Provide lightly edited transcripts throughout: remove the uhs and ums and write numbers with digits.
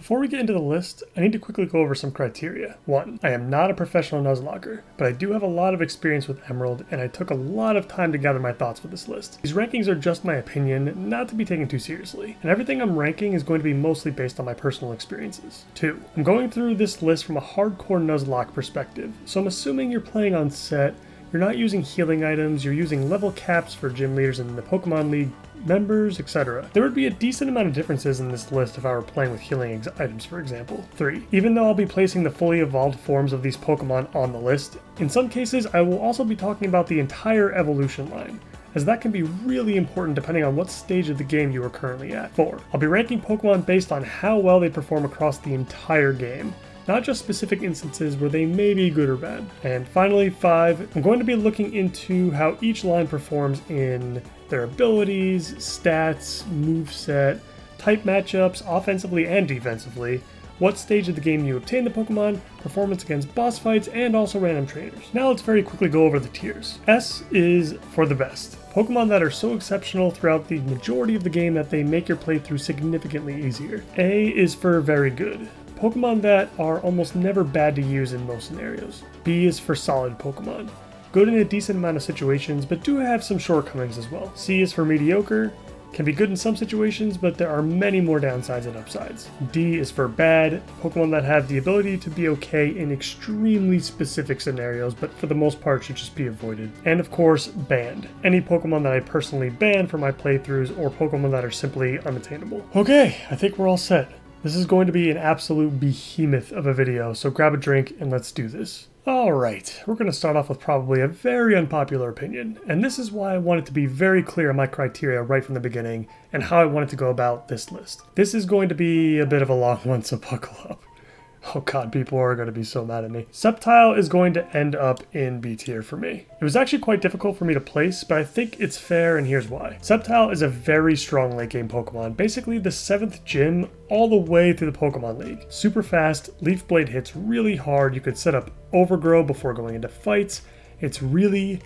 Before we get into the list, I need to quickly go over some criteria. 1. I am not a professional Nuzlocke, but I do have a lot of experience with Emerald, and I took a lot of time to gather my thoughts for this list. These rankings are just my opinion, not to be taken too seriously, and everything I'm ranking is going to be mostly based on my personal experiences. 2. I'm going through this list from a hardcore Nuzlocke perspective, so I'm assuming you're playing on set, you're not using healing items, you're using level caps for gym leaders in the Pokemon League members, etc. There would be a decent amount of differences in this list if I were playing with healing items, for example. 3. Even though I'll be placing the fully evolved forms of these Pokemon on the list, in some cases I will also be talking about the entire evolution line, as that can be really important depending on what stage of the game you are currently at. 4. I'll be ranking Pokemon based on how well they perform across the entire game, not just specific instances where they may be good or bad. And finally, 5, I'm going to be looking into how each line performs in their abilities, stats, moveset, type matchups, offensively and defensively, what stage of the game you obtain the Pokemon, performance against boss fights, and also random trainers. Now let's very quickly go over the tiers. S is for the best. Pokemon that are so exceptional throughout the majority of the game that they make your playthrough significantly easier. A is for very good. Pokemon that are almost never bad to use in most scenarios. B is for solid Pokemon. Good in a decent amount of situations, but do have some shortcomings as well. C is for mediocre. Can be good in some situations, but there are many more downsides than upsides. D is for bad. Pokemon that have the ability to be okay in extremely specific scenarios, but for the most part should just be avoided. And of course, banned. Any Pokemon that I personally ban for my playthroughs, or Pokemon that are simply unattainable. Okay, I think we're all set. This is going to be an absolute behemoth of a video, so grab a drink and let's do this. Alright, we're going to start off with probably a very unpopular opinion, and this is why I wanted to be very clear on my criteria right from the beginning, and how I wanted to go about this list. This is going to be a bit of a long one, so buckle up. Oh god, people are going to be so mad at me. Sceptile is going to end up in B tier for me. It was actually quite difficult for me to place, but I think it's fair, and here's why. Sceptile is a very strong late game Pokemon, basically the 7th gym all the way through the Pokemon League. Super fast, Leaf Blade hits really hard, you could set up Overgrow before going into fights. It's really,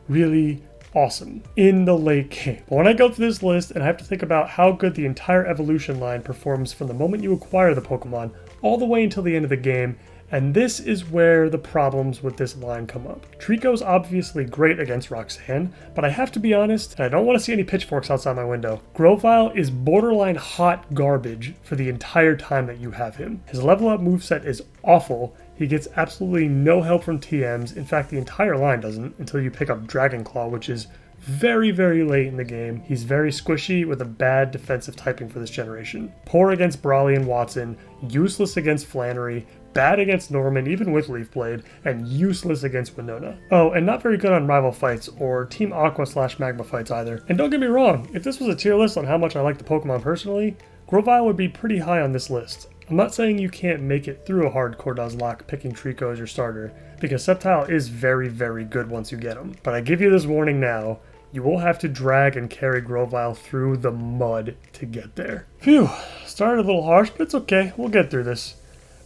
really awesome in the late game. But when I go through this list and I have to think about how good the entire evolution line performs from the moment you acquire the Pokemon all the way until the end of the game, and this is where the problems with this line come up. Trico's obviously great against Roxanne, but I have to be honest, and I don't want to see any pitchforks outside my window. Grovyle is borderline hot garbage for the entire time that you have him. His level up moveset is awful. He gets absolutely no help from TMs. In fact, the entire line doesn't until you pick up Dragon Claw, which is very, very late in the game. He's very squishy with a bad defensive typing for this generation. Poor against Brawley and Watson, useless against Flannery, bad against Norman even with Leaf Blade, and useless against Winona. Oh, and not very good on rival fights or Team Aqua / Magma fights either. And don't get me wrong, if this was a tier list on how much I like the Pokemon personally, Grovyle would be pretty high on this list. I'm not saying you can't make it through a hardcore Nuzlocke picking Trico as your starter, because Sceptile is very, very good once you get him. But I give you this warning now, you will have to drag and carry Grovyle through the mud to get there. Phew, started a little harsh, but it's okay, we'll get through this.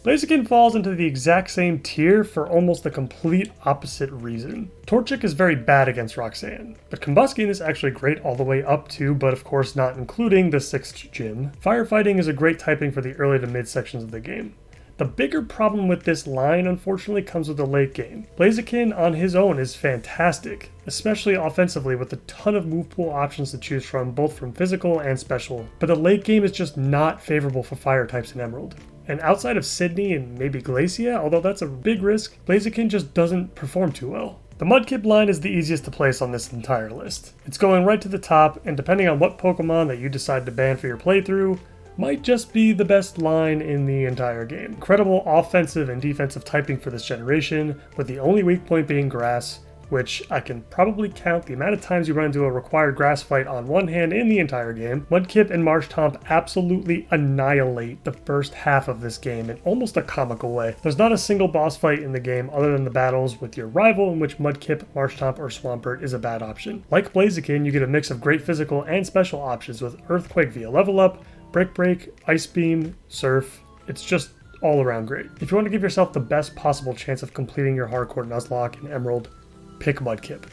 Blaziken falls into the exact same tier for almost the complete opposite reason. Torchic is very bad against Roxanne, but Combusken is actually great all the way up to, but of course not including, the 6th gym. Firefighting is a great typing for the early to mid sections of the game. The bigger problem with this line, unfortunately, comes with the late game. Blaziken on his own is fantastic, especially offensively with a ton of move pool options to choose from, both from physical and special, but the late game is just not favorable for fire types in Emerald. And outside of Sydney and maybe Glacia, although that's a big risk, Blaziken just doesn't perform too well. The Mudkip line is the easiest to place on this entire list. It's going right to the top, and depending on what Pokemon that you decide to ban for your playthrough, might just be the best line in the entire game. Incredible offensive and defensive typing for this generation, with the only weak point being grass, which I can probably count the amount of times you run into a required grass fight on one hand in the entire game. Mudkip and Marshtomp absolutely annihilate the first half of this game in almost a comical way. There's not a single boss fight in the game other than the battles with your rival in which Mudkip, Marshtomp, or Swampert is a bad option. Like Blaziken, you get a mix of great physical and special options with Earthquake via level up, Brick Break, Ice Beam, Surf. It's just all around great. If you want to give yourself the best possible chance of completing your hardcore Nuzlocke in Emerald, pick Mudkip.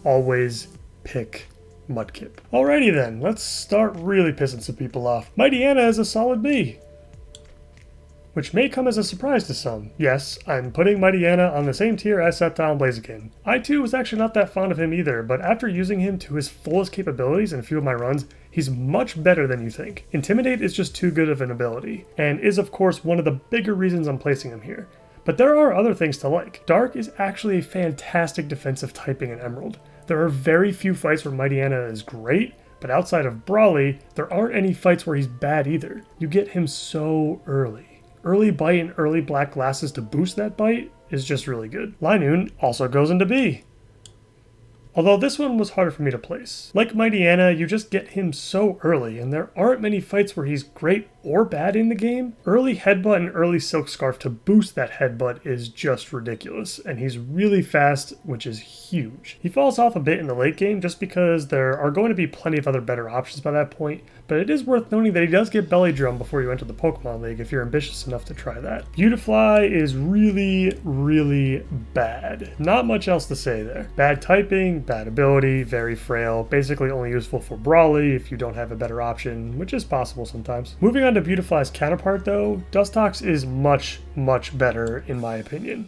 Always pick Mudkip. Alrighty then, let's start really pissing some people off. Mightyena is a solid B. which may come as a surprise to some. Yes, I'm putting Mightyena on the same tier as Sceptile and Blaziken. I too was actually not that fond of him either, but after using him to his fullest capabilities in a few of my runs, he's much better than you think. Intimidate is just too good of an ability, and is of course one of the bigger reasons I'm placing him here. But there are other things to like. Dark is actually a fantastic defensive typing in Emerald. There are very few fights where Mightyena is great, but outside of Brawly, there aren't any fights where he's bad either. You get him so early. Early bite and early black glasses to boost that bite is just really good. Linoone also goes into B. Although this one was harder for me to place. Like Mightyena, you just get him so early, and there aren't many fights where he's great or bad in the game. Early Headbutt and early Silk Scarf to boost that Headbutt is just ridiculous, and he's really fast, which is huge. He falls off a bit in the late game just because there are going to be plenty of other better options by that point, but it is worth noting that he does get Belly Drum before you enter the Pokemon League if you're ambitious enough to try that. Beautifly is really, really bad. Not much else to say there. Bad typing, bad ability, very frail, basically only useful for Brawly if you don't have a better option, which is possible sometimes. Moving on to Beautifly's counterpart though, Dustox is much, much better in my opinion,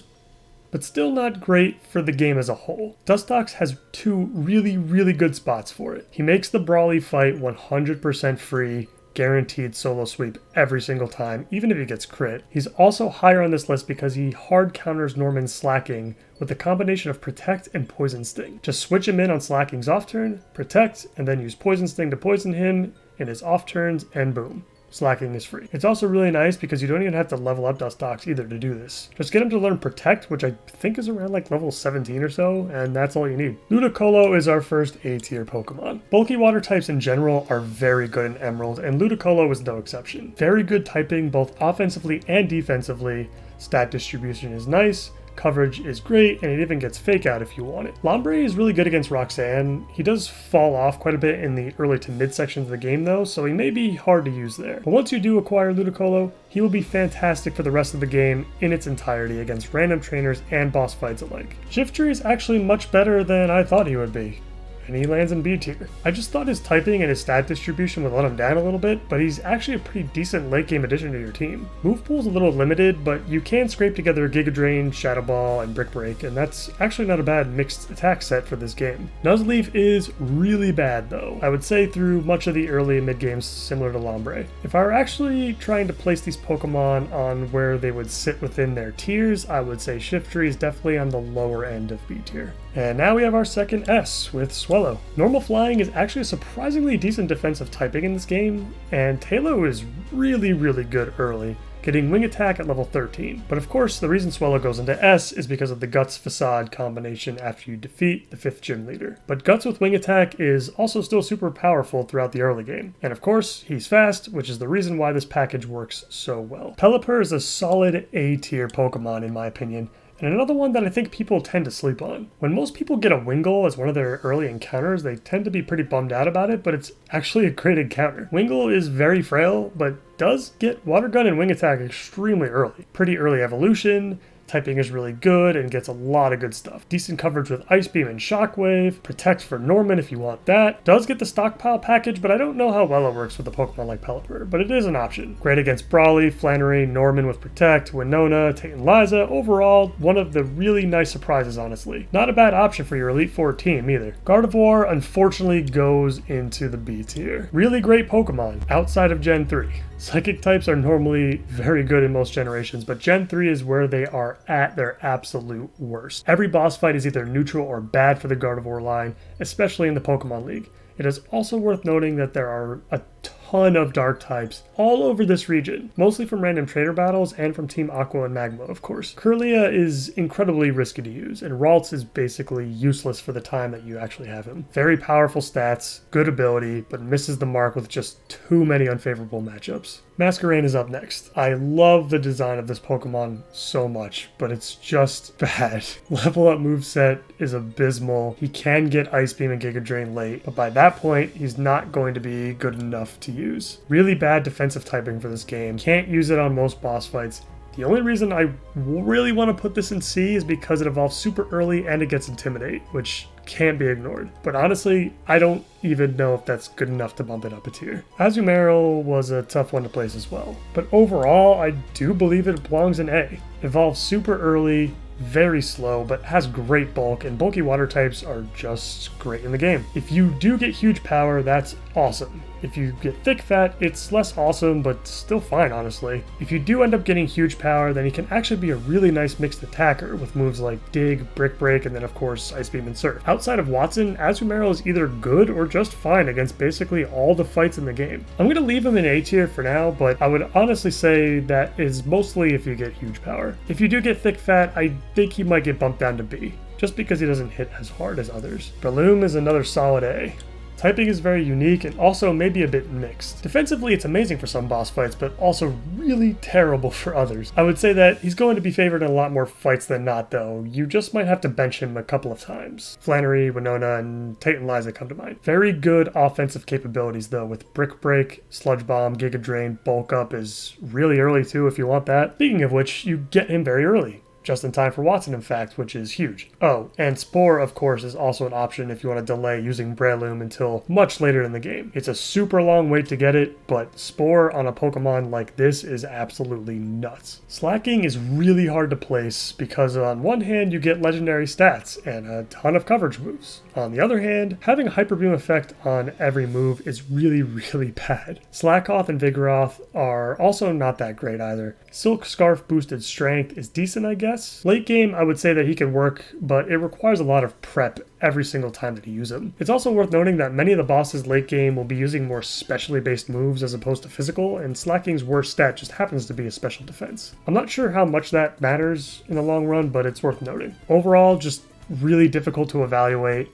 but still not great for the game as a whole. Dustox has two really, really good spots for it. He makes the Brawly fight 100% free, guaranteed solo sweep every single time, even if he gets crit. He's also higher on this list because he hard counters Norman's Slaking with a combination of Protect and Poison Sting. Just switch him in on Slaking's off turn, Protect, and then use Poison Sting to poison him in his off turns, and boom. Slaking is free. It's also really nice because you don't even have to level up Dustox either to do this. Just get him to learn Protect, which I think is around like level 17 or so, and that's all you need. Ludicolo is our first A-tier Pokemon. Bulky water types in general are very good in Emerald, and Ludicolo is no exception. Very good typing both offensively and defensively. Stat distribution is nice. Coverage is great, and it even gets Fake Out if you want it. Lombre is really good against Roxanne. He does fall off quite a bit in the early to mid sections of the game though, so he may be hard to use there. But once you do acquire Ludicolo, he will be fantastic for the rest of the game in its entirety against random trainers and boss fights alike. Shiftry is actually much better than I thought he would be, and he lands in B tier. I just thought his typing and his stat distribution would let him down a little bit, but he's actually a pretty decent late game addition to your team. Move pool's a little limited, but you can scrape together Giga Drain, Shadow Ball, and Brick Break, and that's actually not a bad mixed attack set for this game. Nuzleaf is really bad though. I would say through much of the early and mid games similar to Lombre. If I were actually trying to place these Pokemon on where they would sit within their tiers, I would say Shiftry is definitely on the lower end of B tier. And now we have our second S with Swellow. Normal Flying is actually a surprisingly decent defensive typing in this game, and Talo is really, really good early, getting Wing Attack at level 13. But of course, the reason Swellow goes into S is because of the Guts Facade combination after you defeat the 5th gym leader. But Guts with Wing Attack is also still super powerful throughout the early game. And of course, he's fast, which is the reason why this package works so well. Pelipper is a solid A tier Pokemon in my opinion, and another one that I think people tend to sleep on. When most people get a Wingull as one of their early encounters, they tend to be pretty bummed out about it, but it's actually a great encounter. Wingull is very frail, but does get Water Gun and Wing Attack extremely early. Pretty early evolution, typing is really good and gets a lot of good stuff. Decent coverage with Ice Beam and Shockwave, Protect for Norman if you want that. Does get the Stockpile package, but I don't know how well it works with a Pokemon like Pelipper, but it is an option. Great against Brawly, Flannery, Norman with Protect, Winona, Tate and Liza. Overall, one of the really nice surprises honestly. Not a bad option for your Elite Four team either. Gardevoir unfortunately goes into the B tier. Really great Pokemon outside of Gen 3. Psychic types are normally very good in most generations, but Gen 3 is where they are at their absolute worst. Every boss fight is either neutral or bad for the Gardevoir line, especially in the Pokemon League. It is also worth noting that there are a ton of dark types all over this region, mostly from random trainer battles and from Team Aqua and Magma, of course. Kirlia is incredibly risky to use, and Ralts is basically useless for the time that you actually have him. Very powerful stats, good ability, but misses the mark with just too many unfavorable matchups. Masquerain is up next. I love the design of this Pokemon so much, but it's just bad. Level up moveset is abysmal. He can get Ice Beam and Giga Drain late, but by that point, he's not going to be good enough to use. Really bad defensive typing for this game. Can't use it on most boss fights. The only reason I really want to put this in C is because it evolves super early and it gets Intimidate, which can't be ignored. But honestly, I don't even know if that's good enough to bump it up a tier. Azumarill was a tough one to place as well. But overall, I do believe it belongs in A. Evolves super early, very slow, but has great bulk, and bulky water types are just great in the game. If you do get huge power, that's awesome. If you get thick fat, it's less awesome, but still fine, honestly. If you do end up getting huge power, then he can actually be a really nice mixed attacker with moves like Dig, Brick Break, and then of course Ice Beam and Surf. Outside of Watson, Azumarill is either good or just fine against basically all the fights in the game. I'm going to leave him in A tier for now, but I would honestly say that is mostly if you get huge power. If you do get thick fat, I think he might get bumped down to B, just because he doesn't hit as hard as others. Breloom is another solid A. Typing is very unique and also maybe a bit mixed. Defensively, it's amazing for some boss fights, but also really terrible for others. I would say that he's going to be favored in a lot more fights than not, though. You just might have to bench him a couple of times. Flannery, Winona, and Titan Liza come to mind. Very good offensive capabilities, though, with Brick Break, Sludge Bomb, Giga Drain, Bulk Up is really early, too, if you want that. Speaking of which, you get him very early. Just in time for Watson, in fact, which is huge. Oh, and Spore, of course, is also an option if you want to delay using Breloom until much later in the game. It's a super long wait to get it, but Spore on a Pokemon like this is absolutely nuts. Slaking is really hard to place because on one hand you get legendary stats and a ton of coverage moves. On the other hand, having a Hyper Beam effect on every move is really bad. Slackoth and Vigoroth are also not that great either. Silk Scarf boosted strength is decent, I guess. Late game, I would say that he can work, but it requires a lot of prep every single time that you use him. It's also worth noting that many of the bosses late game will be using more specially based moves as opposed to physical, and Slaking's worst stat just happens to be a special defense. I'm not sure how much that matters in the long run, but it's worth noting. Overall, just really difficult to evaluate,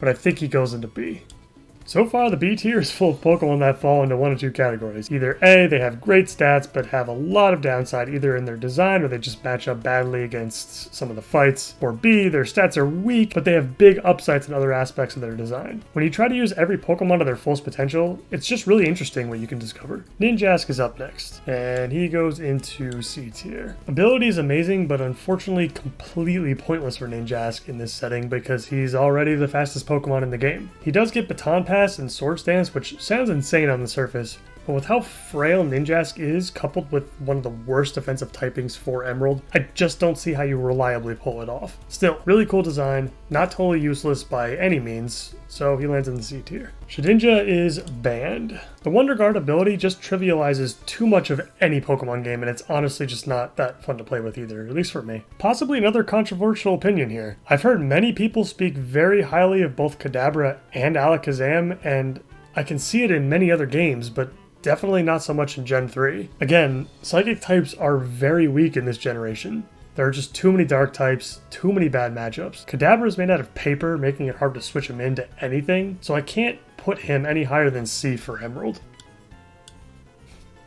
but I think he goes into B. So far, the B tier is full of Pokemon that fall into one of two categories. Either A, they have great stats but have a lot of downside either in their design or they just match up badly against some of the fights, or B, their stats are weak but they have big upsides in other aspects of their design. When you try to use every Pokemon to their fullest potential, it's just really interesting what you can discover. Ninjask is up next, and he goes into C tier. Ability is amazing, but unfortunately completely pointless for Ninjask in this setting because he's already the fastest Pokemon in the game. He does get Baton Pass and Swords Dance, which sounds insane on the surface, but with how frail Ninjask is, coupled with one of the worst defensive typings for Emerald, I just don't see how you reliably pull it off. Still, really cool design, not totally useless by any means, so he lands in the C tier. Shedinja is banned. The Wonder Guard ability just trivializes too much of any Pokemon game, and it's honestly just not that fun to play with either, at least for me. Possibly another controversial opinion here. I've heard many people speak very highly of both Kadabra and Alakazam, and I can see it in many other games, but definitely not so much in Gen 3. Again, Psychic types are very weak in this generation. There are just too many dark types, too many bad matchups. Kadabra is made out of paper, making it hard to switch him into anything, so I can't put him any higher than C for Emerald.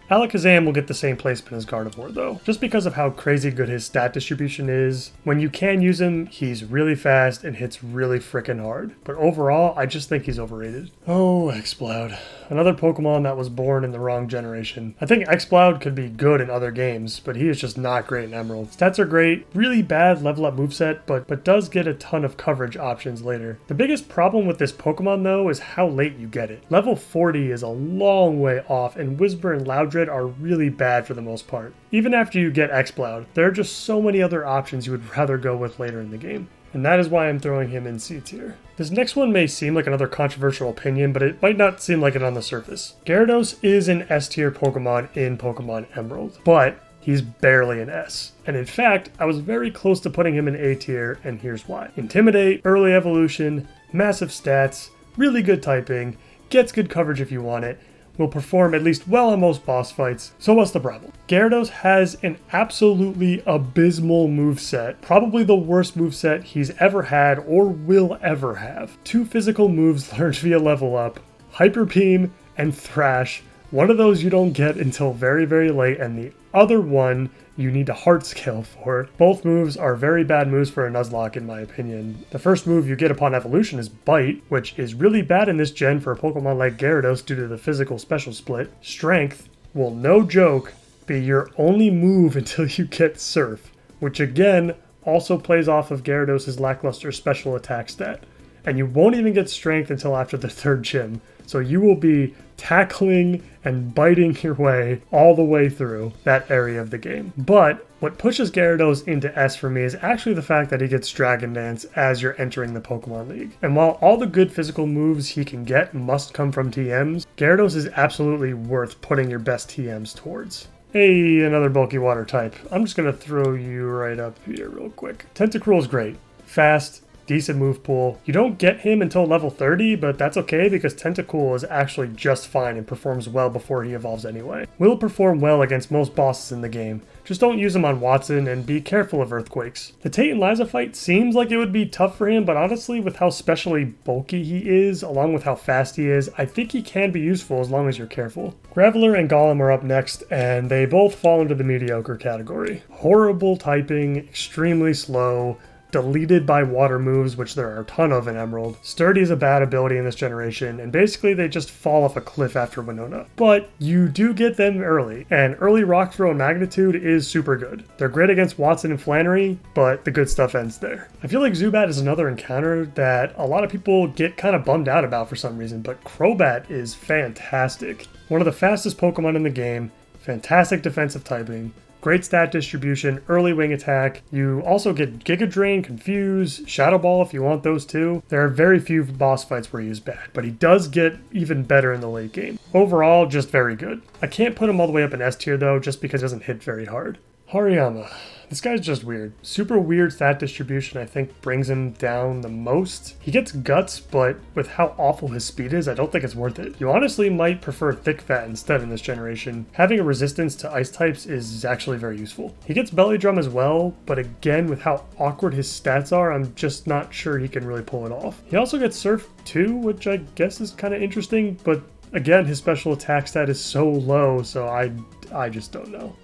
Alakazam will get the same placement as Gardevoir though, just because of how crazy good his stat distribution is. When you can use him, he's really fast and hits really frickin' hard. But overall, I just think he's overrated. Oh, Exploud. Another Pokemon that was born in the wrong generation. I think Exploud could be good in other games, but he is just not great in Emerald. Stats are great, really bad level up moveset, but does get a ton of coverage options later. The biggest problem with this Pokemon though is how late you get it. Level 40 is a long way off, and Whisper and Loudred are really bad for the most part. Even after you get Exploud, there are just so many other options you would rather go with later in the game. And that is why I'm throwing him in C tier. This next one may seem like another controversial opinion, but it might not seem like it on the surface. Gyarados is an S tier Pokemon in Pokemon Emerald, but he's barely an S. And in fact, I was very close to putting him in A tier, and here's why. Intimidate, early evolution, massive stats, really good typing, gets good coverage if you want it, will perform at least well on most boss fights, so what's the problem? Gyarados has an absolutely abysmal moveset, probably the worst moveset he's ever had or will ever have. 2 physical moves learned via level up, Hyper Beam and Thrash. One of those you don't get until very late, and the other one you need a heart scale for. Both moves are very bad moves for a Nuzlocke in my opinion. The first move you get upon evolution is Bite, which is really bad in this gen for a Pokemon like Gyarados due to the physical special split. Strength will, no joke, be your only move until you get Surf, which again also plays off of Gyarados' lackluster special attack stat. And you won't even get Strength until after the 3rd gym. So you will be tackling and biting your way all the way through that area of the game. But what pushes Gyarados into S for me is actually the fact that he gets Dragon Dance as you're entering the Pokemon League. And while all the good physical moves he can get must come from TMs, Gyarados is absolutely worth putting your best TMs towards. Hey, another bulky water type. I'm just going to throw you right up here real quick. Tentacruel is great. Fast, decent move pool. You don't get him until level 30, but that's okay because Tentacruel is actually just fine and performs well before he evolves anyway. Will perform well against most bosses in the game. Just don't use him on Watson and be careful of Earthquakes. The Tate and Liza fight seems like it would be tough for him, but honestly with how specially bulky he is, along with how fast he is, I think he can be useful as long as you're careful. Graveler and Golem are up next, and they both fall into the mediocre category. Horrible typing, extremely slow, deleted by water moves, which there are a ton of in Emerald. Sturdy is a bad ability in this generation, and basically they just fall off a cliff after Winona. But you do get them early, and early Rock Throw and Magnitude is super good. They're great against Watson and Flannery, but the good stuff ends there. I feel like Zubat is another encounter that a lot of people get kind of bummed out about for some reason, but Crobat is fantastic. One of the fastest Pokemon in the game, fantastic defensive typing, great stat distribution, early wing attack. You also get Giga Drain, Confuse, Shadow Ball if you want those too. There are very few boss fights where he is bad, but he does get even better in the late game. Overall, just very good. I can't put him all the way up in S tier though, just because he doesn't hit very hard. Hariyama. This guy's just weird. Super weird stat distribution I think brings him down the most. He gets Guts, but with how awful his speed is, I don't think it's worth it. You honestly might prefer Thick Fat instead in this generation. Having a resistance to ice types is actually very useful. He gets Belly Drum as well, but again, with how awkward his stats are, I'm just not sure he can really pull it off. He also gets Surf too, which I guess is kind of interesting, but again, his special attack stat is so low, so I just don't know.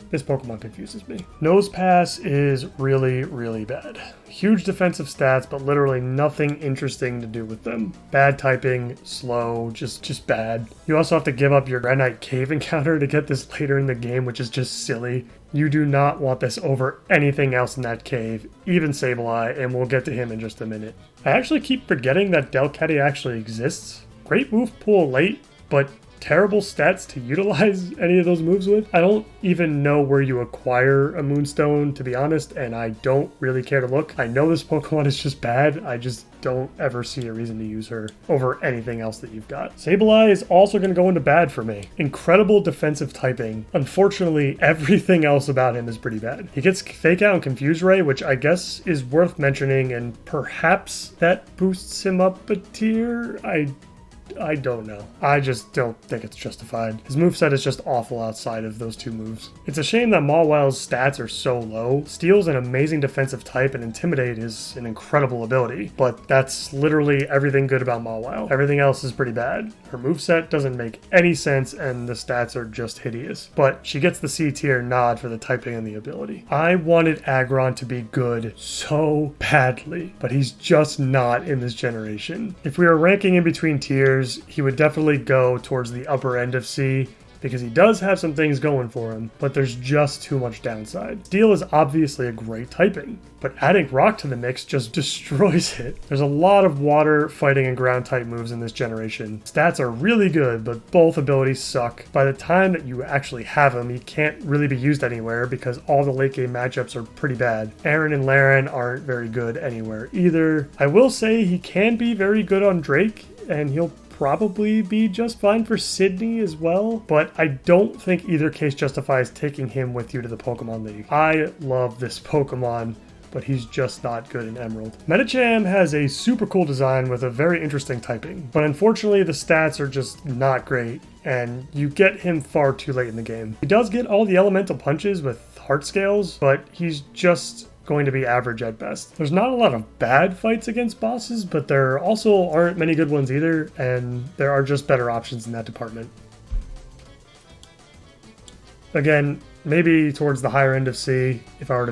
This Pokemon confuses me. Nosepass is really, really bad. Huge defensive stats, but literally nothing interesting to do with them. Bad typing, slow, just bad. You also have to give up your Granite Cave encounter to get this later in the game, which is just silly. You do not want this over anything else in that cave, even Sableye, and we'll get to him in just a minute. I actually keep forgetting that Delcatty actually exists. Great move pool late, but terrible stats to utilize any of those moves with. I don't even know where you acquire a Moonstone, to be honest, and I don't really care to look. I know this Pokemon is just bad. I just don't ever see a reason to use her over anything else that you've got. Sableye is also going to go into bad for me. Incredible defensive typing. Unfortunately, everything else about him is pretty bad. He gets Fake Out and Confuse Ray, which I guess is worth mentioning, and perhaps that boosts him up a tier. I don't know. I just don't think it's justified. His moveset is just awful outside of those two moves. It's a shame that Mawile's stats are so low. Steel's an amazing defensive type and Intimidate is an incredible ability, but that's literally everything good about Mawile. Everything else is pretty bad. Her moveset doesn't make any sense and the stats are just hideous, but she gets the C tier nod for the typing and the ability. I wanted Aggron to be good so badly, but he's just not in this generation. If we were ranking in between tiers, he would definitely go towards the upper end of C because he does have some things going for him, but there's just too much downside. Steel is obviously a great typing, but adding Rock to the mix just destroys it. There's a lot of water, fighting, and ground type moves in this generation. Stats are really good, but both abilities suck. By the time that you actually have him, he can't really be used anywhere because all the late game matchups are pretty bad. Aaron and Laren aren't very good anywhere either. I will say he can be very good on Drake, and he'll probably be just fine for Sydney as well, but I don't think either case justifies taking him with you to the Pokemon League. I love this Pokemon, but he's just not good in Emerald. Medicham has a super cool design with a very interesting typing, but unfortunately the stats are just not great, and you get him far too late in the game. He does get all the elemental punches with heart scales, but he's just going to be average at best. There's not a lot of bad fights against bosses, but there also aren't many good ones either, and there are just better options in that department. Again, maybe towards the higher end of C if I were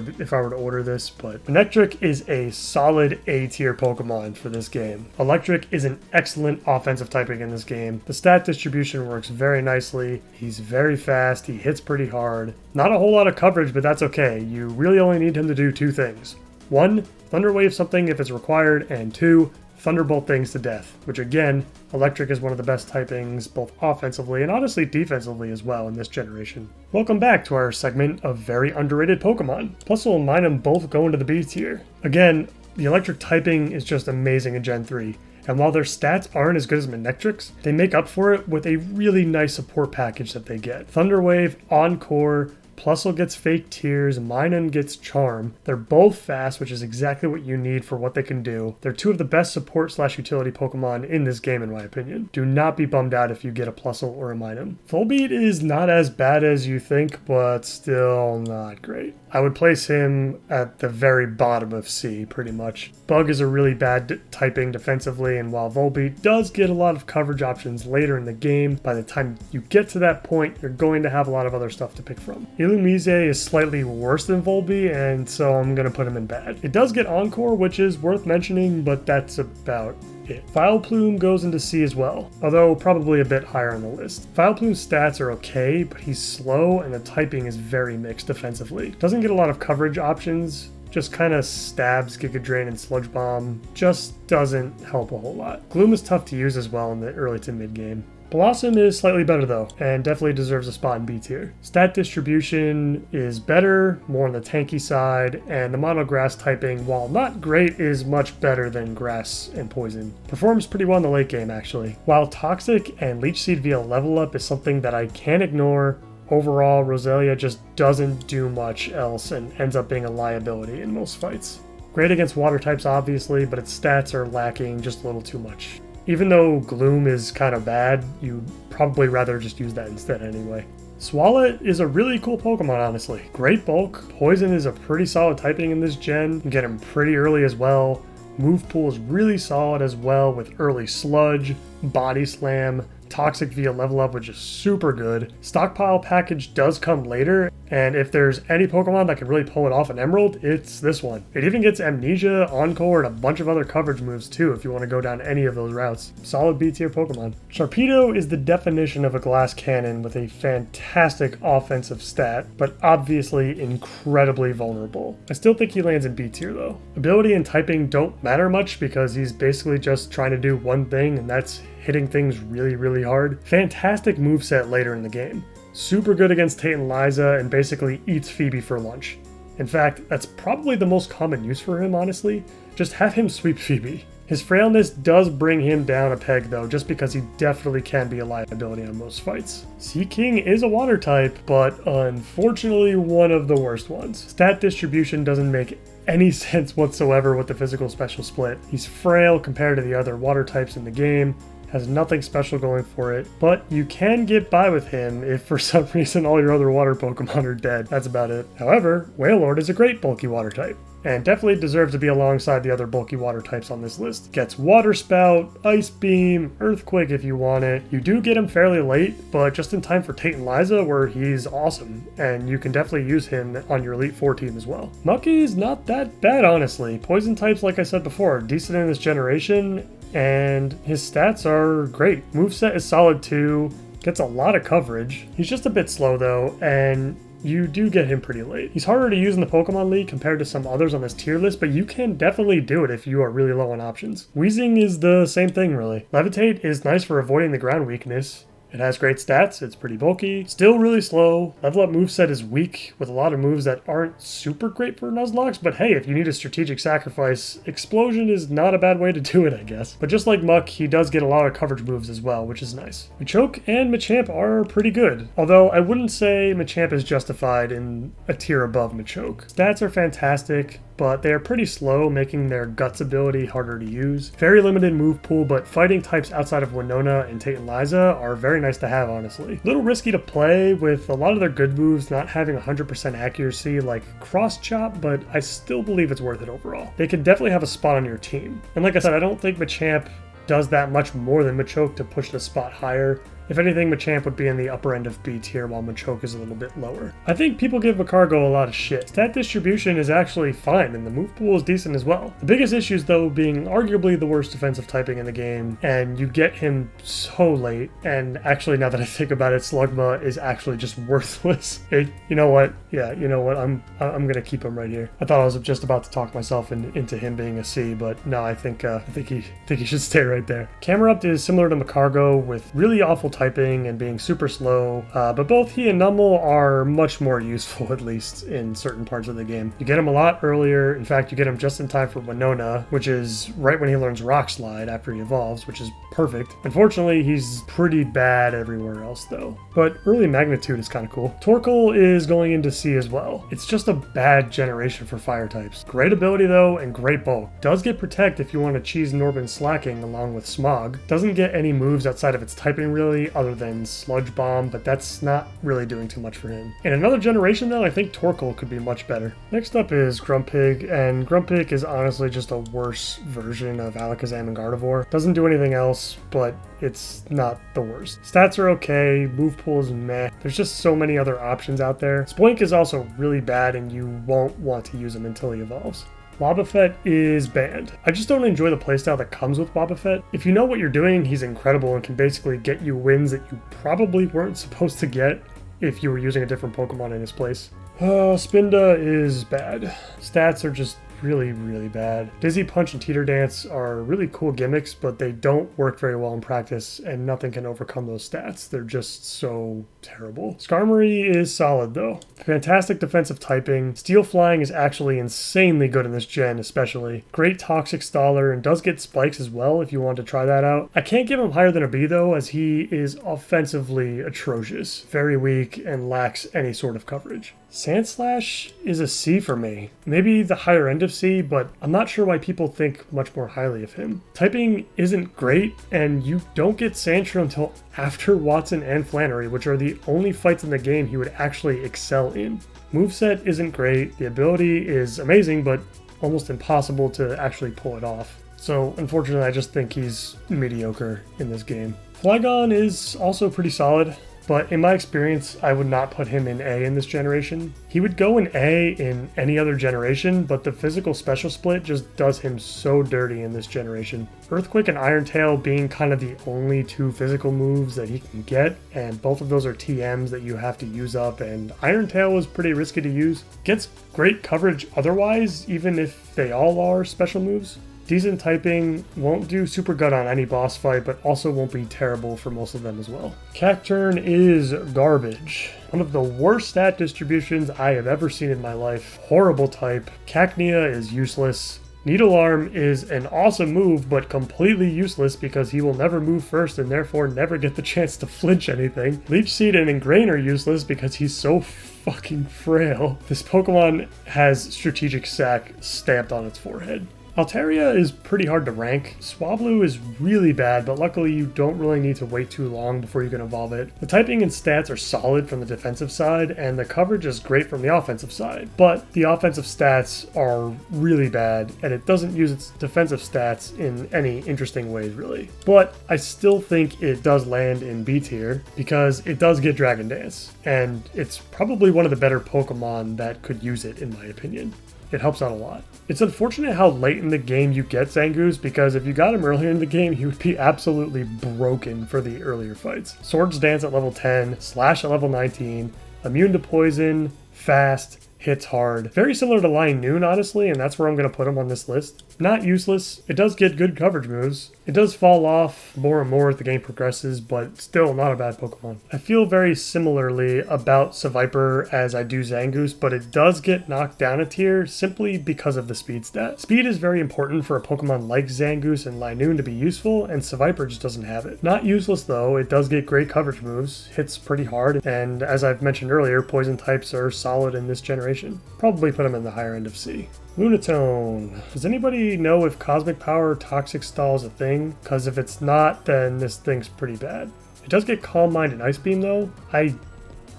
to order this, but Manectric is a solid A tier Pokemon for this game. Electric is an excellent offensive typing in this game. The stat distribution works very nicely. He's very fast. He hits pretty hard. Not a whole lot of coverage, but that's okay. You really only need him to do two things. One, Thunder Wave something if it's required, and two, Thunderbolt things to death, which again, Electric is one of the best typings both offensively and honestly defensively as well in this generation. Welcome back to our segment of very underrated Pokemon. Plusle and Minun both go into the B tier. Again, the Electric typing is just amazing in Gen 3. And while their stats aren't as good as Manectric's, they make up for it with a really nice support package that they get. Thunder Wave, Encore, Plusle gets Fake Tears, Minun gets Charm. They're both fast, which is exactly what you need for what they can do. They're two of the best support/utility Pokemon in this game in my opinion. Do not be bummed out if you get a Plusle or a Minun. Volbeat is not as bad as you think, but still not great. I would place him at the very bottom of C, pretty much. Bug is a really bad typing defensively, and while Volbeat does get a lot of coverage options later in the game, by the time you get to that point, you're going to have a lot of other stuff to pick from. Illumise is slightly worse than Volbeat, and so I'm going to put him in bad. It does get Encore, which is worth mentioning, but that's about it. Vileplume goes into C as well, although probably a bit higher on the list. Vileplume's stats are okay, but he's slow and the typing is very mixed defensively. Doesn't get a lot of coverage options, just kind of stabs Giga Drain and Sludge Bomb, just doesn't help a whole lot. Gloom is tough to use as well in the early to mid game. Blossom is slightly better though, and definitely deserves a spot in B tier. Stat distribution is better, more on the tanky side, and the mono grass typing, while not great, is much better than grass and poison. Performs pretty well in the late game actually. While Toxic and Leech Seed via level up is something that I can't ignore, overall Roselia just doesn't do much else and ends up being a liability in most fights. Great against water types obviously, but its stats are lacking just a little too much. Even though Gloom is kind of bad, you'd probably rather just use that instead anyway. Swalot is a really cool Pokemon, honestly. Great bulk. Poison is a pretty solid typing in this gen. You can get him pretty early as well. Move pool is really solid as well with early Sludge, Body Slam, Toxic via level up, which is super good. Stockpile package does come later, and if there's any Pokemon that can really pull it off in Emerald, it's this one. It even gets Amnesia, Encore, and a bunch of other coverage moves too if you want to go down any of those routes. Solid B tier Pokemon. Sharpedo is the definition of a glass cannon with a fantastic offensive stat, but obviously incredibly vulnerable. I still think he lands in B tier though. Ability and typing don't matter much because he's basically just trying to do one thing, and that's hitting things really, really hard. Fantastic moveset later in the game. Super good against Tate and Liza and basically eats Phoebe for lunch. In fact, that's probably the most common use for him, honestly. Just have him sweep Phoebe. His frailness does bring him down a peg though, just because he definitely can be a liability on most fights. Seaking is a water type, but unfortunately one of the worst ones. Stat distribution doesn't make any sense whatsoever with the physical special split. He's frail compared to the other water types in the game, has nothing special going for it, but you can get by with him if for some reason all your other water Pokemon are dead. That's about it. However, Wailord is a great bulky water type, and definitely deserves to be alongside the other bulky water types on this list. Gets Water Spout, Ice Beam, Earthquake if you want it. You do get him fairly late, but just in time for Tate and Liza where he's awesome, and you can definitely use him on your Elite Four team as well. Mucky's not that bad honestly. Poison types, like I said before, are decent in this generation, and his stats are great. Moveset is solid too, gets a lot of coverage. He's just a bit slow though, and you do get him pretty late. He's harder to use in the Pokemon League compared to some others on this tier list, but you can definitely do it if you are really low on options. Weezing is the same thing really. Levitate is nice for avoiding the ground weakness. It has great stats, it's pretty bulky, still really slow. Level up moveset is weak with a lot of moves that aren't super great for Nuzlocke, but hey, if you need a strategic sacrifice, Explosion is not a bad way to do it, I guess. But just like Muck, he does get a lot of coverage moves as well, which is nice. Machoke and Machamp are pretty good, although I wouldn't say Machamp is justified in a tier above Machoke. Stats are fantastic, but they are pretty slow, making their Guts ability harder to use. Very limited move pool, but fighting types outside of Winona and Tate and Liza are very nice to have, honestly. A little risky to play, with a lot of their good moves not having 100% accuracy like Cross Chop, but I still believe it's worth it overall. They could definitely have a spot on your team. And like I said, I don't think Machamp does that much more than Machoke to push the spot higher. If anything, Machamp would be in the upper end of B tier while Machoke is a little bit lower. I think people give Macargo a lot of shit. Stat distribution is actually fine and the move pool is decent as well. The biggest issues though being arguably the worst defensive typing in the game, and you get him so late, and actually now that I think about it, Slugma is actually just worthless. You know what? Yeah, you know what? I'm gonna keep him right here. I thought I was just about to talk myself into him being a C, but no, I think he should stay right there. Camerupt is similar to Macargo with really awful typing and being super slow, but both he and Numel are much more useful, at least in certain parts of the game. You get him a lot earlier. In fact, you get him just in time for Winona, which is right when he learns Rock Slide after he evolves, which is perfect. Unfortunately, he's pretty bad everywhere else though. But early Magnitude is kind of cool. Torkoal is going into C as well. It's just a bad generation for fire types. Great ability though, and great bulk. Does get Protect if you want to cheese Norbin Slaking along with Smog. Doesn't get any moves outside of its typing really, other than Sludge Bomb, but that's not really doing too much for him. In another generation though, I think Torkoal could be much better. Next up is Grumpig, and Grumpig is honestly just a worse version of Alakazam and Gardevoir. Doesn't do anything else, but it's not the worst. Stats are okay, move pool is meh. There's just so many other options out there. Spoink is also really bad and you won't want to use him until he evolves. Wobbuffet is banned. I just don't enjoy the playstyle that comes with Wobbuffet. If you know what you're doing, he's incredible and can basically get you wins that you probably weren't supposed to get if you were using a different Pokemon in his place. Spinda is bad. Stats are just really, really bad. Dizzy Punch and Teeter Dance are really cool gimmicks, but they don't work very well in practice, and nothing can overcome those stats. They're just so terrible. Skarmory is solid though. Fantastic defensive typing. Steel Flying is actually insanely good in this gen, especially. Great Toxic Staller, and does get Spikes as well if you want to try that out. I can't give him higher than a B though, as he is offensively atrocious. Very weak and lacks any sort of coverage. Sandslash is a C for me. Maybe the higher end of C, but I'm not sure why people think much more highly of him. Typing isn't great, and you don't get Sandshrew until after Watson and Flannery, which are the only fights in the game he would actually excel in. Moveset isn't great, the ability is amazing, but almost impossible to actually pull it off. So unfortunately, I just think he's mediocre in this game. Flygon is also pretty solid. But in my experience, I would not put him in A in this generation. He would go in A in any other generation, but the physical special split just does him so dirty in this generation. Earthquake and Iron Tail being kind of the only two physical moves that he can get, and both of those are TMs that you have to use up, and Iron Tail was pretty risky to use. Gets great coverage otherwise, even if they all are special moves. Decent typing, won't do super good on any boss fight, but also won't be terrible for most of them as well. Cacturn is garbage. One of the worst stat distributions I have ever seen in my life. Horrible type. Cacnea is useless. Needle Arm is an awesome move, but completely useless because he will never move first and therefore never get the chance to flinch anything. Leech Seed and Ingrain are useless because he's so fucking frail. This Pokemon has Strategic Sack stamped on its forehead. Altaria is pretty hard to rank. Swablu is really bad, but luckily you don't really need to wait too long before you can evolve it. The typing and stats are solid from the defensive side, and the coverage is great from the offensive side. But the offensive stats are really bad, and it doesn't use its defensive stats in any interesting ways, really. But I still think it does land in B tier, because it does get Dragon Dance, and it's probably one of the better Pokemon that could use it, in my opinion. It helps out a lot. It's unfortunate how late in the game you get Zangoose, because if you got him earlier in the game, he would be absolutely broken for the earlier fights. Swords Dance at level 10, Slash at level 19, immune to poison, fast, hits hard. Very similar to Linoone, honestly, and that's where I'm going to put him on this list. Not useless. It does get good coverage moves. It does fall off more and more as the game progresses, but still not a bad Pokemon. I feel very similarly about Seviper as I do Zangoose, but it does get knocked down a tier simply because of the speed stat. Speed is very important for a Pokemon like Zangoose and Linoone to be useful, and Seviper just doesn't have it. Not useless though, it does get great coverage moves, hits pretty hard, and as I've mentioned earlier, poison types are solid in this generation. Probably put them in the higher end of C. Lunatone. Does anybody know if Cosmic Power Toxic Stall is a thing? Because if it's not, then this thing's pretty bad. It does get Calm Mind and Ice Beam though. I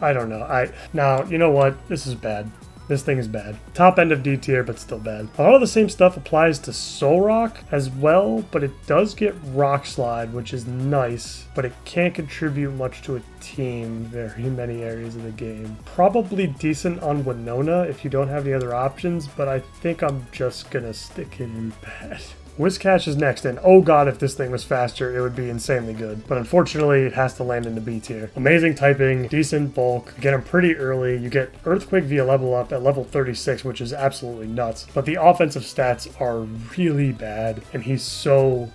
don't know. Now, you know what? This is bad. This thing is bad. Top end of D tier, but still bad. A lot of the same stuff applies to Solrock as well, but it does get Rock Slide, which is nice, but it can't contribute much to a team very many areas of the game. Probably decent on Winona if you don't have any other options, but I think I'm just gonna stick it in bad. Whiscash is next, and oh god, if this thing was faster, it would be insanely good. But unfortunately, it has to land in the B tier. Amazing typing, decent bulk, get him pretty early. You get Earthquake via level up at level 36, which is absolutely nuts. But the offensive stats are really bad, and he's so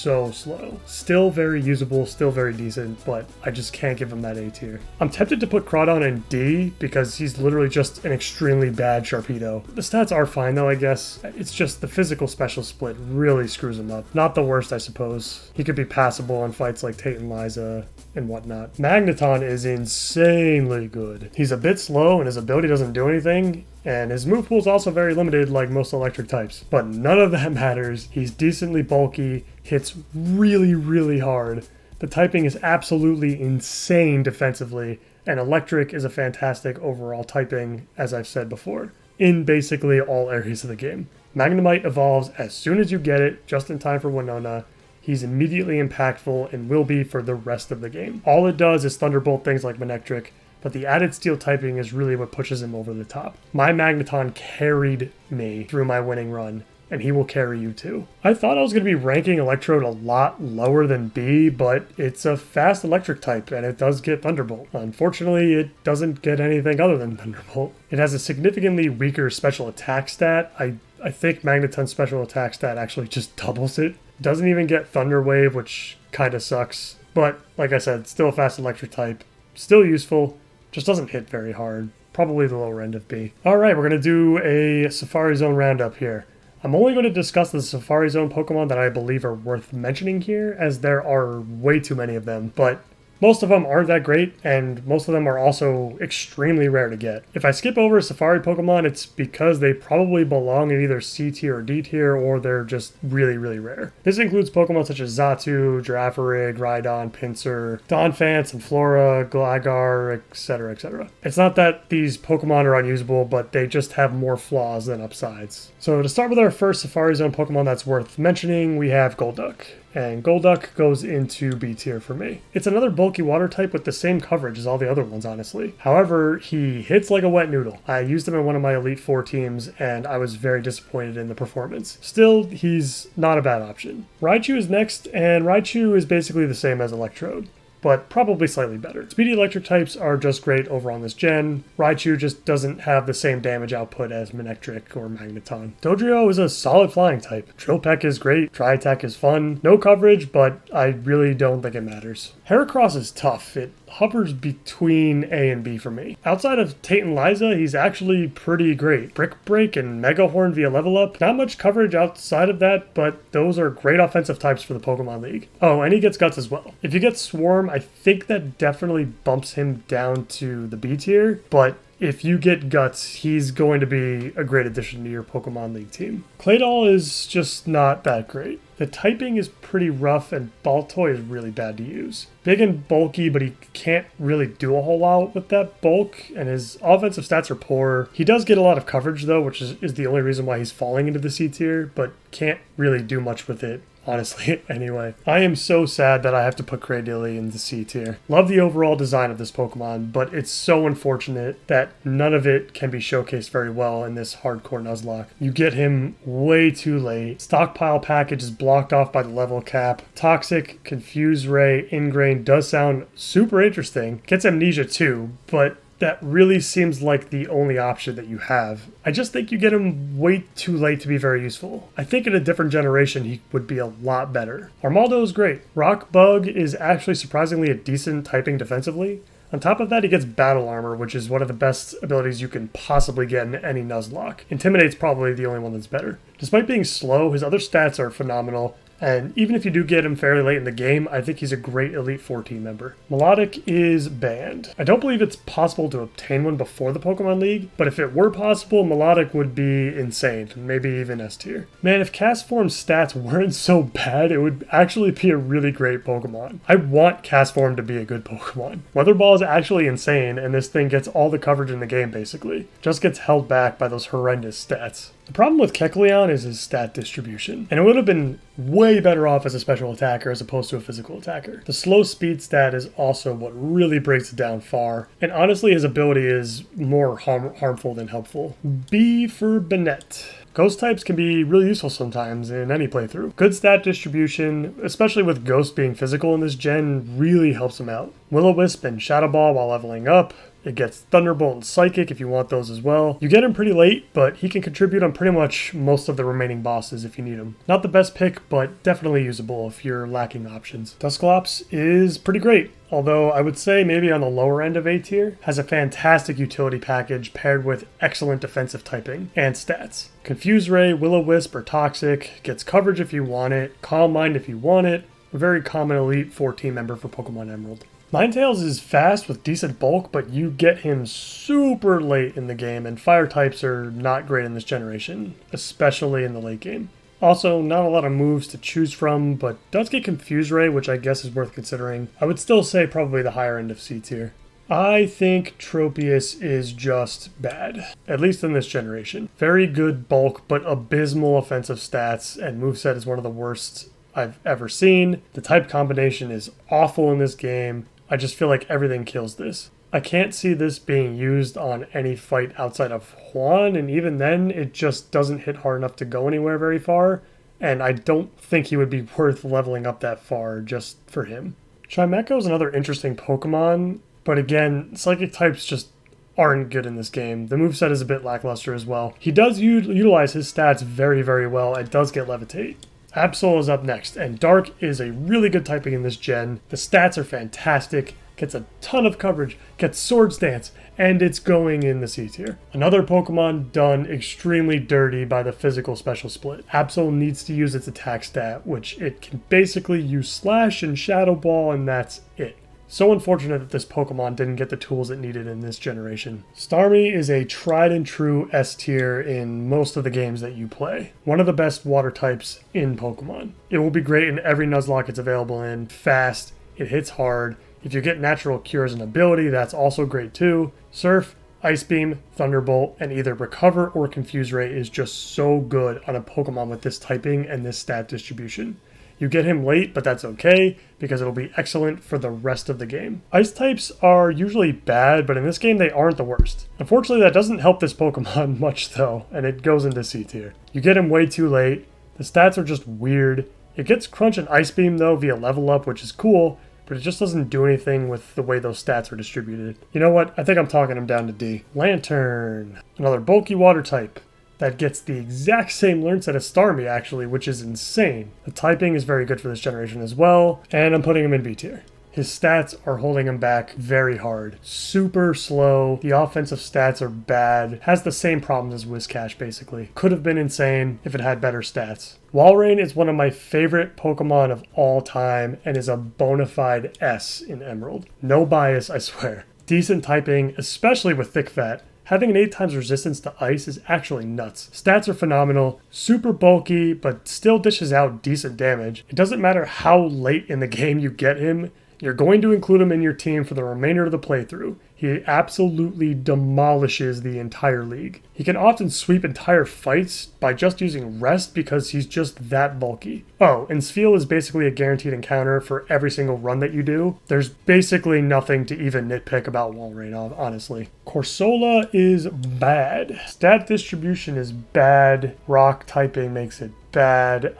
slow. Still very usable, still very decent, but I just can't give him that A tier. I'm tempted to put Crawdon in D because he's literally just an extremely bad Sharpedo. The stats are fine though, I guess. It's just the physical special split really screws him up. Not the worst, I suppose. He could be passable in fights like Tate and Liza and whatnot. Magneton is insanely good. He's a bit slow and his ability doesn't do anything, and his move pool is also very limited like most electric types. But none of that matters. He's decently bulky, hits really hard. The typing is absolutely insane defensively, and electric is a fantastic overall typing, as I've said before, in basically all areas of the game. Magnemite evolves as soon as you get it, just in time for Winona. He's immediately impactful and will be for the rest of the game. All it does is Thunderbolt things like Manectric, but the added steel typing is really what pushes him over the top. My Magneton carried me through my winning run, and he will carry you too. I thought I was going to be ranking Electrode a lot lower than B, but it's a fast electric type, and it does get Thunderbolt. Unfortunately, it doesn't get anything other than Thunderbolt. It has a significantly weaker special attack stat. I think Magneton's special attack stat actually just doubles it. Doesn't even get Thunder Wave, which kind of sucks. But, like I said, still a fast electric type. Still useful. Just doesn't hit very hard. Probably the lower end of B. Alright, we're going to do a Safari Zone roundup here. I'm only going to discuss the Safari Zone Pokemon that I believe are worth mentioning here, as there are way too many of them, but most of them aren't that great, and most of them are also extremely rare to get. If I skip over a Safari Pokemon, it's because they probably belong in either C tier or D tier, or they're just really rare. This includes Pokemon such as Xatu, Girafarig, Rhydon, Pinsir, Donphan, Flora, Gligar, etc. It's not that these Pokemon are unusable, but they just have more flaws than upsides. So to start with our first Safari Zone Pokemon that's worth mentioning, we have Golduck. And Golduck goes into B tier for me. It's another bulky water type with the same coverage as all the other ones, honestly. However, he hits like a wet noodle. I used him in one of my Elite Four teams, and I was very disappointed in the performance. Still, he's not a bad option. Raichu is next, and Raichu is basically the same as Electrode, but probably slightly better. Speedy electric types are just great over on this gen. Raichu just doesn't have the same damage output as Manectric or Magneton. Dodrio is a solid flying type. Drill Peck is great, Dry Attack is fun, no coverage, but I really don't think it matters. Heracross is tough. It hovers between A and B for me. Outside of Tate and Liza, he's actually pretty great. Brick Break and Mega Horn via level up. Not much coverage outside of that, but those are great offensive types for the Pokemon League. Oh, and he gets Guts as well. If you get Swarm, I think that definitely bumps him down to the B tier, but if you get Guts, he's going to be a great addition to your Pokemon League team. Claydol is just not that great. The typing is pretty rough, and Baltoy is really bad to use. Big and bulky, but he can't really do a whole lot with that bulk, and his offensive stats are poor. He does get a lot of coverage, though, which is the only reason why he's falling into the C tier, but can't really do much with it. Honestly, anyway. I am so sad that I have to put Cradily in the C tier. Love the overall design of this Pokemon, but it's so unfortunate that none of it can be showcased very well in this hardcore Nuzlocke. You get him way too late. Stockpile package is blocked off by the level cap. Toxic, Confuse Ray, Ingrain does sound super interesting. Gets Amnesia too, but that really seems like the only option that you have. I just think you get him way too late to be very useful. I think in a different generation he would be a lot better. Armaldo is great. Rock Bug is actually surprisingly a decent typing defensively. On top of that, he gets Battle Armor, which is one of the best abilities you can possibly get in any Nuzlocke. Intimidate's probably the only one that's better. Despite being slow, his other stats are phenomenal. And even if you do get him fairly late in the game, I think he's a great Elite 14 member. Melodic is banned. I don't believe it's possible to obtain one before the Pokemon League, but if it were possible, Melodic would be insane, maybe even S tier. Man, if Castform's stats weren't so bad, it would actually be a really great Pokemon. I want Castform to be a good Pokemon. Weather Ball is actually insane, and this thing gets all the coverage in the game basically. Just gets held back by those horrendous stats. The problem with Kecleon is his stat distribution, and it would have been way better off as a special attacker as opposed to a physical attacker. The slow speed stat is also what really breaks it down far, and honestly his ability is more harmful than helpful. B for Banette. Ghost types can be really useful sometimes in any playthrough. Good stat distribution, especially with Ghost being physical in this gen, really helps him out. Will-O-Wisp and Shadow Ball while leveling up. It gets Thunderbolt and Psychic if you want those as well. You get him pretty late, but he can contribute on pretty much most of the remaining bosses if you need him. Not the best pick, but definitely usable if you're lacking options. Dusclops is pretty great, although I would say maybe on the lower end of A tier. Has a fantastic utility package paired with excellent defensive typing and stats. Confuse Ray, Will-O-Wisp, or Toxic, gets coverage if you want it, Calm Mind if you want it, a very common Elite 14 member for Pokemon Emerald. Ninetales is fast with decent bulk, but you get him super late in the game, and fire types are not great in this generation, especially in the late game. Also, not a lot of moves to choose from, but does get Confuse Ray, which I guess is worth considering. I would still say probably the higher end of C tier. I think Tropius is just bad, at least in this generation. Very good bulk, but abysmal offensive stats, and moveset is one of the worst I've ever seen. The type combination is awful in this game. I just feel like everything kills this. I can't see this being used on any fight outside of Juan, and even then, it just doesn't hit hard enough to go anywhere very far, and I don't think he would be worth leveling up that far just for him. Chimecho is another interesting Pokemon, but again, Psychic types just aren't good in this game. The moveset is a bit lackluster as well. He does utilize his stats very, very well, and does get Levitate. Absol is up next, and Dark is a really good typing in this gen. The stats are fantastic, gets a ton of coverage, gets Swords Dance, and it's going in the C tier. Another Pokemon done extremely dirty by the physical special split. Absol needs to use its attack stat, which it can basically use Slash and Shadow Ball, and that's it. So unfortunate that this Pokemon didn't get the tools it needed in this generation. Starmie is a tried and true S tier in most of the games that you play. One of the best water types in Pokemon. It will be great in every Nuzlocke it's available in. Fast, it hits hard. If you get natural cures and ability, that's also great too. Surf, Ice Beam, Thunderbolt, and either Recover or Confuse Ray is just so good on a Pokemon with this typing and this stat distribution. You get him late, but that's okay, because it'll be excellent for the rest of the game. Ice types are usually bad, but in this game they aren't the worst. Unfortunately, that doesn't help this Pokemon much though, and it goes into C tier. You get him way too late, the stats are just weird. It gets Crunch and Ice Beam though via level up, which is cool, but it just doesn't do anything with the way those stats are distributed. You know what? I think I'm talking him down to D. Lantern, another bulky water type. That gets the exact same learn set as Starmie, actually, which is insane. The typing is very good for this generation as well, and I'm putting him in B tier. His stats are holding him back very hard. Super slow, the offensive stats are bad, has the same problems as Whiscash, basically. Could have been insane if it had better stats. Walrein is one of my favorite Pokemon of all time, and is a bona fide S in Emerald. No bias, I swear. Decent typing, especially with Thick Fat. Having an 8 times resistance to ice is actually nuts. Stats are phenomenal, super bulky, but still dishes out decent damage. It doesn't matter how late in the game you get him, you're going to include him in your team for the remainder of the playthrough. He absolutely demolishes the entire league. He can often sweep entire fights by just using Rest because he's just that bulky. Oh, and Spheal is basically a guaranteed encounter for every single run that you do. There's basically nothing to even nitpick about Walrein, honestly. Corsola is bad. Stat distribution is bad. Rock typing makes it bad.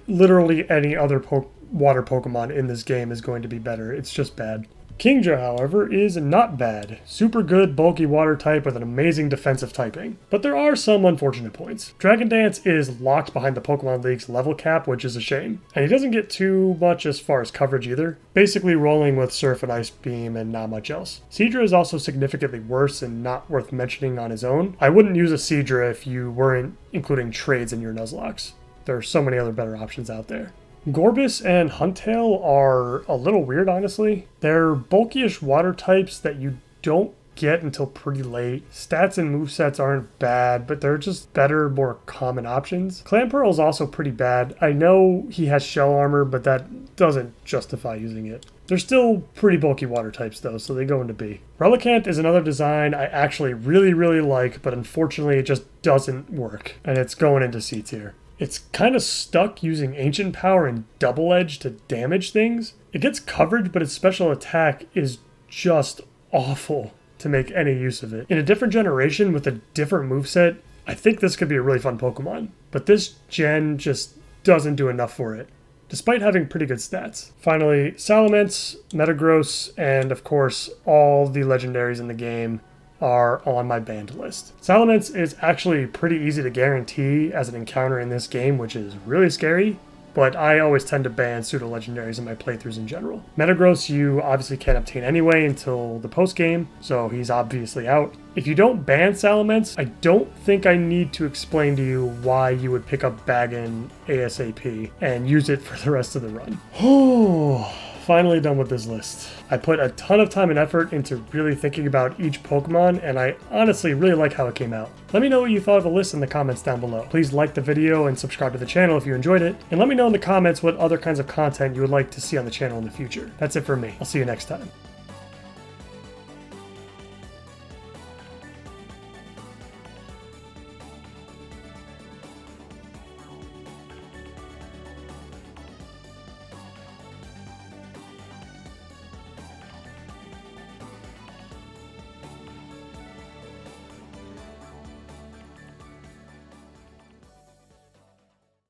Literally any other water Pokemon in this game is going to be better. It's just bad. Kingdra, however, is not bad. Super good, bulky water type with an amazing defensive typing. But there are some unfortunate points. Dragon Dance is locked behind the Pokemon League's level cap, which is a shame. And he doesn't get too much as far as coverage either. Basically rolling with Surf and Ice Beam and not much else. Seadra is also significantly worse and not worth mentioning on his own. I wouldn't use a Seadra if you weren't including trades in your Nuzlocks. There are so many other better options out there. Gorbis and Huntail are a little weird, honestly. They're bulky-ish water types that you don't get until pretty late. Stats and movesets aren't bad, but they're just better, more common options. Clamperl is also pretty bad. I know he has shell armor, but that doesn't justify using it. They're still pretty bulky water types though, so they go into B. Relicanth is another design I actually really like, but unfortunately it just doesn't work, and it's going into C tier. It's kind of stuck using Ancient Power and Double Edge to damage things. It gets coverage, but its special attack is just awful to make any use of it. In a different generation with a different moveset, I think this could be a really fun Pokemon, but this gen just doesn't do enough for it, despite having pretty good stats. Finally, Salamence, Metagross, and of course all the legendaries in the game are on my banned list. Salamence is actually pretty easy to guarantee as an encounter in this game, which is really scary, but I always tend to ban pseudo-legendaries in my playthroughs in general. Metagross you obviously can't obtain anyway until the post-game, so he's obviously out. If you don't ban Salamence, I don't think I need to explain to you why you would pick up Baggin ASAP and use it for the rest of the run. Oh, finally done with this list. I put a ton of time and effort into really thinking about each Pokemon, and I honestly really like how it came out. Let me know what you thought of the list in the comments down below. Please like the video and subscribe to the channel if you enjoyed it, and let me know in the comments what other kinds of content you would like to see on the channel in the future. That's it for me. I'll see you next time.